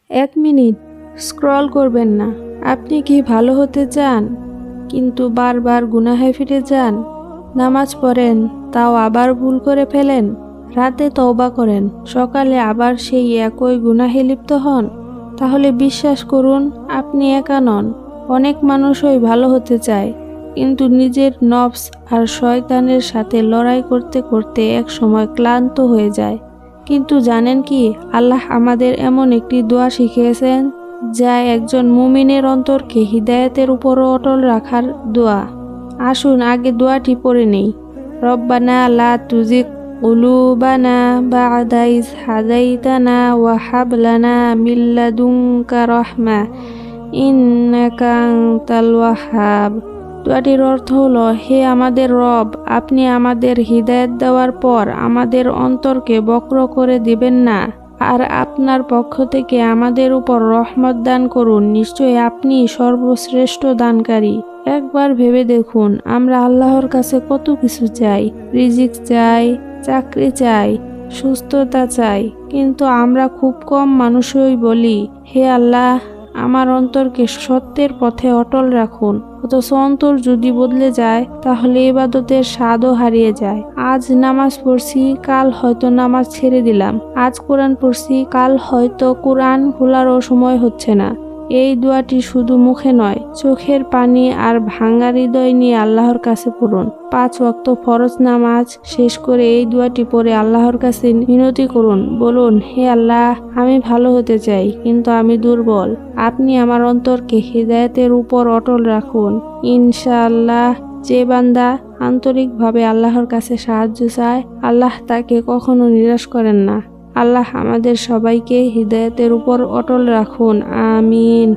1 minute scroll করবেন না। আপনি কি ভালো হতে চান কিন্তু বারবার গুনাহে ফিরে যান? নামাজ পড়েন, তাও আবার ভুল করে ফেলেন। রাতে তওবা করেন, সকালে আবার সেই একই গুনাহে লিপ্ত হন। তাহলে বিশ্বাস করুন, আপনি একা নন। অনেক মানুষই ভালো হতে চায়, কিন্তু নিজের নফস আর শয়তানের সাথে লড়াই করতে করতে এক সময় ক্লান্ত হয়ে যায়। কিন্তু জানেন কি, আল্লাহ আমাদের এমন একটি দোয়া শিখিয়েছেন, যা একজন মুমিনের অন্তরকে হিদায়াতের উপর অটল রাখার দোয়া। আসুন আগে দোয়াটি পড়ে নেই। রব্বানা লা তুজিগ কুলুবানা বা'দা ইজ হাদাইতানা ওয়া হাব লানা মিন লাদুনকা রাহমা ইন্নাকা আনতাল ওয়াহ্হাব। দোয়াটির অর্থ হলো, হে আমাদের রব, আপনি আমাদের হিদায়াত দেওয়ার পর আমাদের অন্তরকে বক্র করে দিবেন না, আর আপনার পক্ষ থেকে আমাদের উপর রহমত দান করুন। নিশ্চয়ই আপনি সর্বশ্রেষ্ঠ দানকারী। একবার ভেবে দেখুন, আমরা আল্লাহর কাছে কত কিছু চাই। রিজিক চাই, চাকরি চাই, সুস্থতা চাই, কিন্তু আমরা খুব কম মানুষই বলি, হে আল্লাহ, আমার অন্তরকে সত্যের পথে অটল রাখুন। অথচ অন্তর যদি বদলে যায়, তাহলে ইবাদতের স্বাদও হারিয়ে যায়। আজ নামাজ পড়ছি, কাল হয়তো নামাজ ছেড়ে দিলাম। আজ কোরআন পড়ছি, কাল হয়তো কোরআন খোলারও সময় হচ্ছে না। এই দোয়াটি শুধু মুখে নয়, চোখের পানি আর ভাঙা হৃদয় নিয়ে আল্লাহর কাছে পড়ুন। 5 ওয়াক্ত ফরজ নামাজ শেষ করে এই দোয়াটি পড়ে আল্লাহর কাছে মিনতি করুন। বলুন, হে আল্লাহ, আমি ভালো হতে চাই, কিন্তু আমি দুর্বল। আপনি আমার অন্তরকে হিদায়াতের উপর অটল রাখুন। ইনশাআল্লাহ, যে বান্দা আন্তরিকভাবে আল্লাহর কাছে সাহায্য চায়, আল্লাহ তাকে কখনো নিরাশ করেন না। আল্লাহ আমাদের সবাইকে হিদায়াতের উপর অটল রাখুন। আমিন।